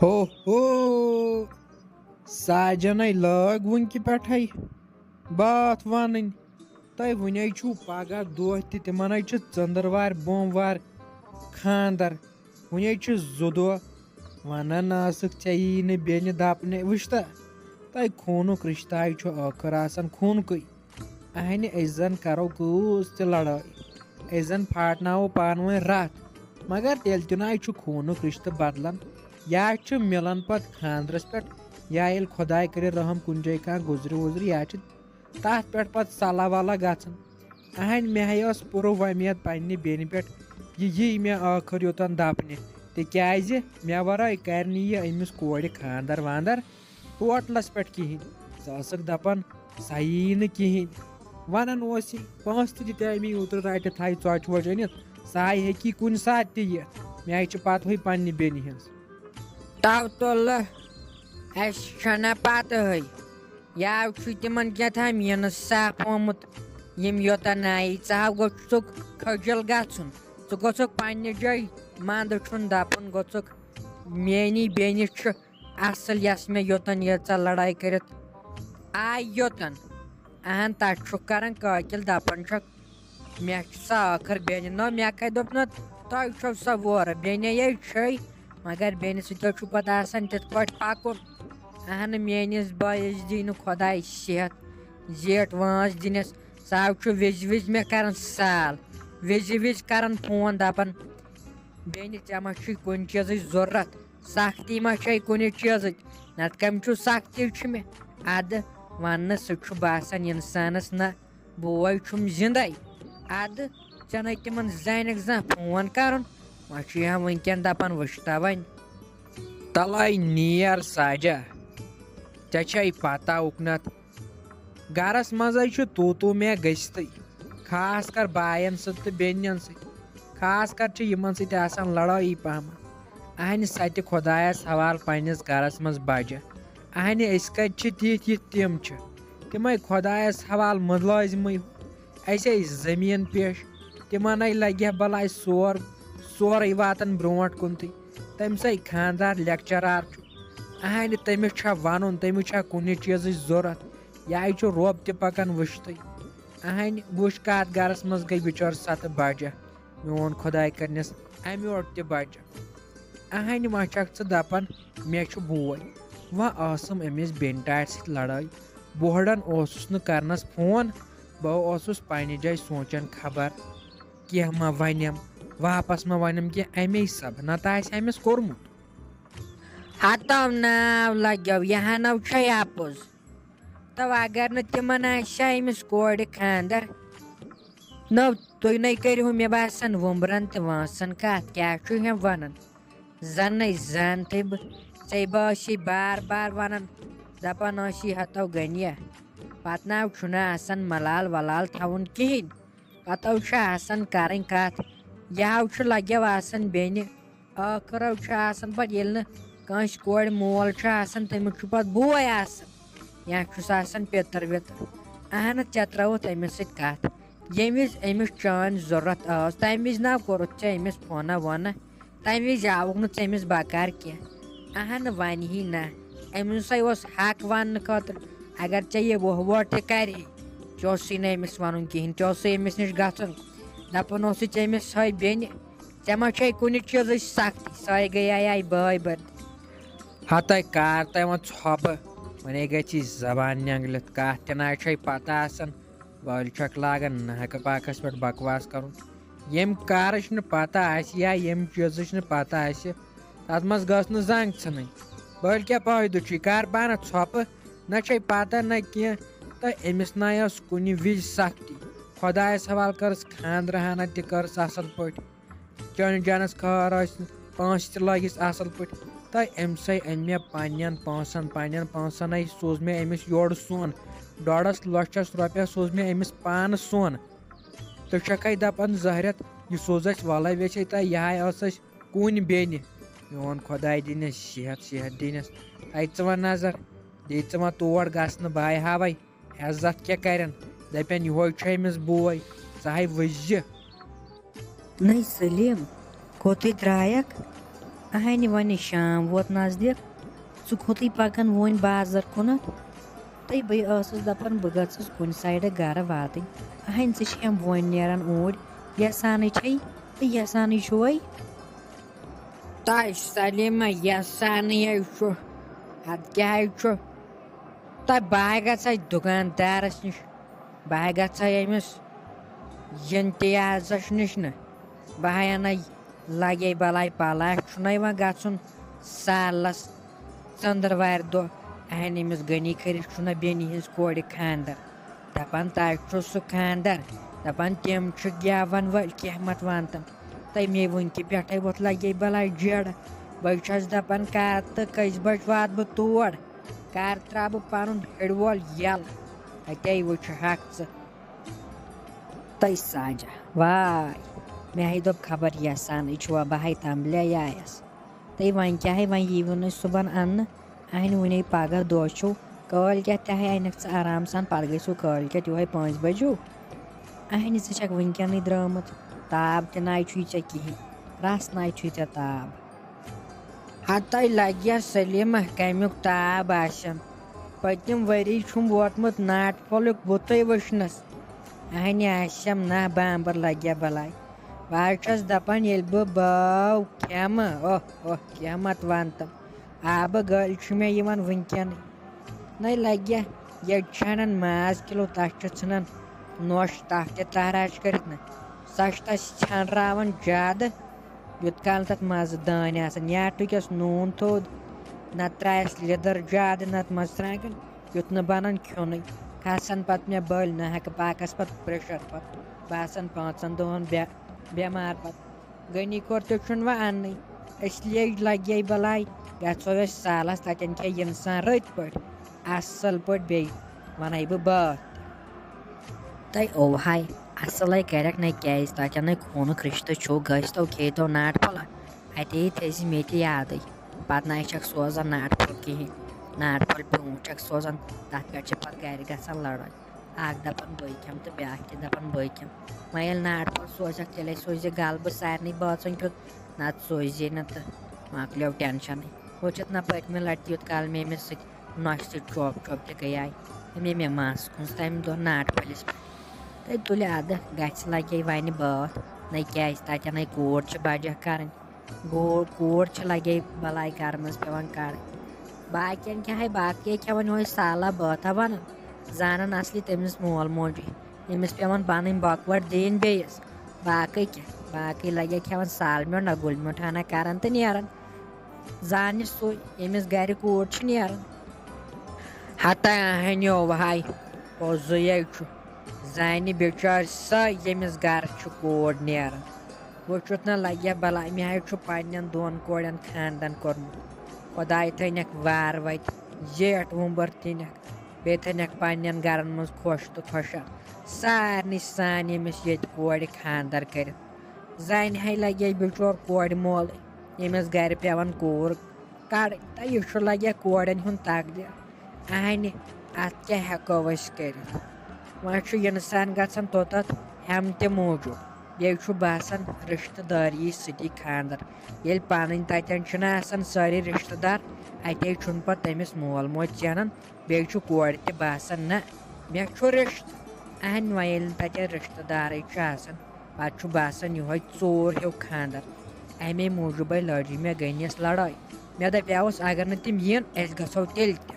ہو ہو ساجنَے لٲگ وٕنکہِ پٮ۪ٹھَے bath وَنٕنۍ تۄہہِ وٕنے چھُو پگاہ دۄہ تہِ تِمَنَے چھِ ژٔنٛدٕروارِ بوموارِ خانٛدر وٕنے چھِ 2 دۄہ وَنان ٲسٕکھ ژےٚ یی نہٕ بیٚنہِ دَپنہِ وٕچھتا تۄہہِ خوٗنُک رِشتہٕ چھُ ٲخٕر آسان خوٗنکُے اَہنہِ أسۍ زَن کَرو کۭژ تہِ لڑٲے أسۍ زَن پھاٹناوو پانہٕ ؤنۍ رَتھ مگر تیٚلہِ تہِ نَے چھُ خوٗنُک رِشتہٕ بدلان یا چھُ مِلان پَتہٕ خانٛدرَس پٮ۪ٹھ یا ییٚلہِ خۄداے کٔرِنۍ رحم کُنہِ جایہِ کانٛہہ گُزرِ وُزرِ یا چھِ تَتھ پٮ۪ٹھ پَتہٕ صلح وَلہ گژھان اَہنہِ مےٚ ہے ٲس پوٗرٕ وۄمید پنٛنہِ بیٚنہِ پٮ۪ٹھ یہِ یی مےٚ ٲخٕر یوٚتَن دَپنہِ تِکیٛازِ مےٚ وَرٲے کَرِ نہٕ یہِ أمِس کورِ خانٛدر وانٛدر ہوٹلَس پٮ۪ٹھ کِہیٖنۍ ژٕ ٲسٕکھ دَپان سۄ یی نہٕ کِہیٖنۍ وَنان اوس یہِ پونٛسہٕ تہِ دِتۍ مےٚ اوترٕ رَٹہِ تھایہِ ژۄچہِ وۄچہِ أنِتھ سۄ ہیٚکہِ یہِ کُنہِ ساتہٕ تہِ یِتھ مےٚ ہے چھِ پَتہٕ ہٕے پنٛنہِ بیٚنہِ ہِنٛز تو تُلہٕ اَسہِ چھَنا پَتہٕ یاو چھُ تِمن کیٛاتھام یِنہٕ سَپھ آمُت یِم یوٚتن آیہِ ژٕ گوٚژھُکھ کھٔجِل گژھُن ژٕ گوٚژھُکھ پنٛنہِ جایہِ منٛدٕ چھُن دَپُن گوٚژھُکھ میٛٲنی بیٚنہِ چھُ اَصٕل یۄس مےٚ یوٚتن ییٖژاہ لڑٲے کٔرِتھ آے یوٚتن اہن تَتہِ چھُکھ کران قٲکِل دَپان چھکھ مےٚ چھِ سۄ ٲخٕر بیٚنہِ نہ مےٚ کَتہِ دوٚپ نہ تۄہہِ چھو سۄ وورٕ بیٚنے یے چھے مگر بیٚنہِ سۭتۍ چھُ پَتہٕ آسان تِتھ پٲٹھۍ پَکُن اہنہٕ میٛٲنِس بٲیِس دی نہٕ خۄداے صحت زیٹھ وٲنٛس دِنَس سُہ چھُ وِزِ وِزِ مےٚ کران سال وِزِ وِزِ کران فون دَپان بیٚنہِ ژےٚ ما چھُے کُنہِ چیٖزٕچ ضوٚرَتھ سختی ما چھے کُنہِ چیٖزٕچ نَتہٕ کَمہِ چھُ سختی چھُ مےٚ اَدٕ وَننہٕ سُہ چھُ باسان اِنسانَس نہ بوے چھُم زِندَے اَدٕ ژےٚ نَے تِمن زانٮ۪کھ زانٛہہ فون کَرُن وۄنۍ چھُ یا وٕنکٮ۪ن دَپان وٕچھتا وۄنۍ تَلَے نیر ساجا ژےٚ چھے پَتہ اُکنَتھ گَرَس منٛزٕے چھُ تو مےٚ گٔژھتٕے خاص کر بایَن سۭتۍ تہٕ بیٚنٮ۪ن سۭتۍ خاص کر چھِ یِمن سۭتۍ آسان لڑٲیی پہمتھ اَہنہِ سَتہِ خۄدایَس حوالہٕ پنٛنِس گَرَس منٛز بَجہِ اَہنہِ أسۍ کَتہِ چھِ تِتھۍ یِتھ تِم چھِ تِمے خۄدایَس حوالہٕ مُلٲزمٕے اَسے زٔمیٖن پیش تِمَنَے لَگہِ ہا بَلاے سورُے واتان برونٛٹھ کُنتھٕے تٔمِسے خانٛدار لیکچرار چھُ اَہنہِ تٔمِس چھا وَنُن تٔمِس چھا کُنہِ چیٖزٕچ ضوٚرَتھ یا چھُ رۄب تہِ پَکان وٕچھتٕے اَہنہِ وٕچھ کَتھ گَرَس منٛز گٔے بِچٲر سَتہٕ بَجہِ میون خۄداے کٔرنَس اَمہِ یوٚٹ تہِ بَچہِ اَہنہِ وۄنۍ چھکھ ژٕ دَپان مےٚ چھُ بوے وۄنۍ ٲسٕم أمِس بیٚنہِ ٹاٹہِ سۭتۍ لڑٲے بوہڑن اوسُس نہٕ کَرنَس فون بہٕ اوسُس پنٛنہِ جایہِ سونٛچان خبر کینٛہہ ما وَنٮ۪م واپس ما وَنٮ۪م کینٛہہ اَمے سبہٕ نَتہٕ آسہِ أمِس کوٚرمُت ہَتو ناو لَگیو یہِ ہَنو چھے اَپُز تو اگر نہٕ تِمن آسہِ ہا أمِس کورِ خانٛدر نو تُہۍ نَے کٔرِہو مےٚ باسان وُمبرَن تہٕ وٲنٛسَن کَتھ کیٛاہ چھُ ہم وَنان زَنَے زانتھٕے بہٕ ژےٚ بہٕ ٲسی بار بار وَنان دَپان ٲسی ہَتو گٔنیا پَتہٕ ناو چھُنہٕ آسان مَلال وَلال تھاوُن کِہیٖنۍ پَتہٕ چھُ آسان کَرٕنۍ کَتھ یَہو چھُ لَگیو آسان بیٚنہِ ٲخٕرو چھُ آسان پَتہٕ ییٚلہِ نہٕ کٲنٛسہِ کورِ مول چھُ آسان تٔمِس چھُ پَتہٕ بوے آسان یا چھُس آسان پِتٕر وِتٕر اہنہٕ ژےٚ ترٛٲوُتھ أمِس سۭتۍ کَتھ ییٚمہِ وِزِ أمِس چٲنۍ ضوٚرَتھ ٲس تَمہِ وِزِ نہ کوٚرُتھ ژےٚ أمِس فونہ وونہ تَمہِ وِزِ آوُکھ نہٕ ژٕ أمِس بکار کینٛہہ اہنہٕ وَنہِ ہی نہ أمِسے اوس حق وَننہٕ خٲطرٕ اگر ژےٚ یہِ وُہ تہِ کَرِہے ژےٚ اوسُے نہٕ أمِس وَنُن کِہیٖنۍ ژےٚ اوسُے أمِس نِش گژھُن دَپُن اوسُے ژےٚ أمِس سۄے بیٚنہِ ژےٚ ما چھے کُنہِ چیٖزٕچ سختی سۄے گٔیے بٲے بٔرِتھ ہَتے کار تۄہہِ وۄنۍ ژھۄپہٕ وۄنۍ گژھِ زبان نٮ۪نٛگلِتھ کَتھ تہِ نہ چھے پَتہ آسان وٲلۍ چھکھ لاگان ناکہٕ پاکَس پٮ۪ٹھ بکواس کَرُن ییٚمہِ کارٕچ نہٕ پَتہ آسہِ یا ییٚمہِ چیٖزٕچ نہٕ پَتہ آسہِ تَتھ منٛز گٔژھ نہٕ زنٛگ ژھٕنٕنۍ وٲلۍ کیٛاہ فٲیدٕ چھُے کَر پانَس ژھۄپہٕ نہ چھے پَتہ نہ کینٛہہ تہٕ أمِس نَے ٲس کُنہِ وِزِ سختی خۄدایَس حوالہٕ کٔرٕس خانٛدرٕ ہنا تہِ کٔرٕس اَصٕل پٲٹھۍ چٲنِس جانَس خٲر ٲسۍ پونٛسہٕ تہِ لٲگِس اَصٕل پٲٹھۍ تہٕ أمسٕے أنۍ مےٚ پنٛنٮ۪ن پونٛسَنٕے سوٗز مےٚ أمِس یورٕ سۄن 1.5 لَچھَس رۄپیَس سوٗز مےٚ أمِس پانہٕ سۄن تہٕ چھَکھَے دَپان زٲہرٮ۪تھ یہِ سوز اَسہِ وَلَے ویٚژھے تہٕ یِہے ٲس اَسہِ کُنۍ بیٚنہِ میون خۄداے دِنَس صحت دِنَس تھَے ژٕ وۄنۍ نظر دِ ژٕ وۄنۍ تور گژھنہٕ باے ہاوَے عزت کیٛاہ کَرٮ۪ن دَپٮ۪ن یِہوے چھُ أمِس بوے ژٕ ہے وٕچھزِ نَے سلیٖم کوٚتُے درٛایَکھ اہنہِ وۄنۍ شام ووت نزدیٖک ژٕ کھوٚتُے پَکان وۄنۍ بازر کُنتھ تہٕ بہٕ ٲسٕس دَپان بہٕ گٔژھٕس کُنہِ سایڈٕ گرٕ واتٕنۍ اہنہِ ژٕ چھِ یِم وۄنۍ نیران اوٗرۍ یَسانٕے چھے تہٕ یَسانٕے چھُوَے تۄہہِ سلیٖما یَسانٕے حظ چھُ اَدٕ کیٛاہ حظ چھُ تۄہہِ بہٕ گژھٕ دُکاندارَس نِش بہٕ گژھٕ أمِس اِمتِیازَس نِش نہٕ بہٕ اَنَے لگے بَلاے پَلاش چھُنہ یِوان گژھُن سالَس ژٔنٛدٕروارِ دۄہ اہنہِ أمِس غنی کٔرِتھ چھُنہ بیٚنہِ ہِنٛز کورِ خاندر دَپان تۄہہِ چھُ سُہ خاندر دَپان تِم چھِ گٮ۪وَن وٲلۍ کیٚنٛہہ مت وَن تِم تہٕ مے وٕنکہِ پٮ۪ٹھَے ووت لگے بَلاے جیرٕ بہٕ چھَس دَپان کر تہٕ کٔژِ بَجہِ واتہٕ بہٕ تور کر ترٛاو بہٕ پَنُن ہِڑ وول یَلہٕ اَتے وٕچھِ ہَکھ ژٕ تہٕ ساجا واے مےٚ ہے دوٚپ خبر یَسانٕے چھُوا بہٕ ہے تَمبلے آیَس تہٕ وۄنۍ کیٛاہ ہے وۄنۍ ییٖوٕ نہٕ صُبحن اَننہٕ اہنہِ وٕنے پگاہ دۄہ چھُو کٲلۍکٮ۪تھ تہِ ہے اَنٮ۪کھ ژٕ آرام سان پَتہٕ گٔژھِو کٲلۍکٮ۪تھ یِہوٚے 5 بَجو اہنہِ ژٕ چھَکھ وٕنکٮ۪نٕے درٛامٕژ تاپھ تہِ نَے چھُے ژےٚ کِہیٖنۍ رَس نَے چھُے ژےٚ تاپھ ہَتَے لگہِ سلیٖما کَمیُک تاپھ آسن پٔتِم ؤری چھُم ووتمُت ناٹہٕ پھوٚلُک بُتھٕے وٕچھنَس اہنہِ آسٮ۪م نہ بامبر لگہِ بَلاے بہٕ حظ چھَس دَپان ییٚلہِ بہٕ بٲو کھٮ۪مہٕ اوہ کیٚنٛہہ مت وَن تِم آبہٕ گٔلۍ چھُ مےٚ یِوان وٕنکٮ۪نٕے نَے لگہِ ییٚتہِ چھِ اَنان ماز کِلوٗ تَتھ چھِ ژھٕنان نوش تَتھ تہِ تہراش کٔرِتھ نہ سۄ چھِ تَتھ ژھٮ۪نراوان زیادٕ یوٗت کال تَتھ مَزٕ دٲنۍ آسان یا ٹُکٮ۪س نوٗن تھوٚد نَتہٕ ترٛایَس لیٚدٕر زیادٕ نَتہٕ مرژٕوانٛگن یُتھ نہٕ بَنان کھیوٚنُے کھسان پَتہٕ مےٚ بٔلۍ نہ ہٮ۪کہٕ پاکَس پَتہٕ پرٛیشَر پَتہٕ بہٕ آسان 5 دۄہَن بٮ۪مار پَتہٕ غنی کور تہِ چھُنہٕ وۄنۍ اَننٕے اِسلیے لگے بَلاے گژھو أسۍ سالَس تَتٮ۪ن کھے اِنسان رٔتۍ پٲٹھۍ اَصٕل پٲٹھۍ بیٚیہِ وَنَے بہٕ بٲتھ تہٕ اوٚوہَے اَصٕلَے کَرٮ۪کھ نَے کیٛازِ تَتٮ۪نَے خوٗنُک رِشتہٕ چھُ گٔژھۍتو کھیٚیتو ناٹہٕ پھوٚلہ اَتے تھٲیزِ مےٚ تہِ یادٕے پَتہٕ نَے چھَکھ سوزان ناٹہٕ پھوٚل کِہیٖنۍ ناٹہٕ پھوٚل برونٛٹھ چھَکھ سوزان تَتھ پٮ۪ٹھ چھِ پَتہٕ گَرِ گژھان لڑٲے اَکھ دَپان بٕے کھٮ۪مہٕ تہٕ بیٛاکھ تہِ دَپان بٕے کھٮ۪مہٕ وۄنۍ ییٚلہِ ناٹہٕ پھوٚل سوزٮ۪کھ تیٚلے سوزِ غلبہٕ سارنٕے بٲژَن کیُتھ نَتہٕ سوزے نہٕ تہٕ مۄکلیو ٹٮ۪نشَنٕے وٕچھِتھ نہ پٔتمہِ لَٹہِ یوٗت کال مےٚ أمِس سۭتۍ نۄشہِ سۭتۍ چوب تہِ گٔیے مےٚ مَس کُنس تَمہِ دۄہ ناٹہٕ پھٔلِس پٮ۪ٹھ تہٕ تُلہِ اَدٕ گژھِ لگے وَنہِ بٲتھ نَے کیٛازِ تَتٮ۪نَے کوٗر چھِ بَجَکھ کَرٕنۍ کوٗر چھِ لگے بَلاے گرٕ منٛز پٮ۪وان کَڑٕنۍ باقیَن کیٛاہ ہے باقٕے کھٮ۪وان یِہوٚے سالا بٲتھا وَنان زانان اَصلی تٔمِس مول موجی أمِس پٮ۪وان پَنٕنۍ بۄکوَٹ دِنۍ بیٚیِس باقٕے کیٛاہ باقٕے لگے کھٮ۪وان سال میوٚنٛڈ نہ گُلۍ میوٚنٛڈ ہنا کَران تہٕ نیران زانہِ سُے ییٚمِس گرِ کوٗر چھِ نیران ہَتَے اہنہِ اوٚوہَے پوٚزُے ہے چھُ زانہِ بِچٲرۍ سۄ ییٚمِس گرٕ چھُ کوٗر نیران وٕچھُتھ نہ لگہِ بَلاے مےٚ حظ چھُ پنٛنٮ۪ن 2 کورٮ۪ن خاندان کوٚرمُت خۄداے تھٲینَکھ وارٕ وَتہِ زیٹھ وُمبٕر دِنَکھ بیٚیہِ تھٲینَکھ پنٛنٮ۪ن گرَن منٛز خۄش تہٕ خۄشحال سارنٕے سان ییٚمِس ییٚتہِ کورِ خاندر کٔرِتھ زانہِ ہے لگے بِچور کورِ مولٕے ییٚمِس گرِ پٮ۪وان کوٗر کَڑٕنۍ تہٕ یہِ چھُ لگے کورٮ۪ن ہُنٛد تقدیٖر اہنہِ اَتھ کیٛاہ ہٮ۪کو أسۍ کٔرِتھ وۄنۍ چھُ اِنسان گژھان توٚتَتھ ہٮ۪متہِ موٗجوٗب بیٚیہِ چھُ باسان رِشتہٕ دٲری سۭتی خاندر ییٚلہِ پَنٕنۍ تَتٮ۪ن چھِنہٕ آسان سٲری رِشتہٕ دار اَتے چھُنہٕ پَتہٕ تٔمِس مول موج زینان بیٚیہِ چھُ کورِ تہِ باسان نہ مےٚ چھُ رِشتہٕ اہنہِ وۄنۍ ییٚلہِ نہٕ تَتٮ۪ن رِشتہٕ دارٕے چھُ آسان پَتہٕ چھُ باسان یِہوٚے ژوٗر ہیوٗ خاندر اَمے موٗجوٗبَے لٔڑۍ مےٚ غنیَس لڑٲے مےٚ دَپیٛاوُس اگر نہٕ تِم یِن أسۍ گژھو تیٚلہِ تہِ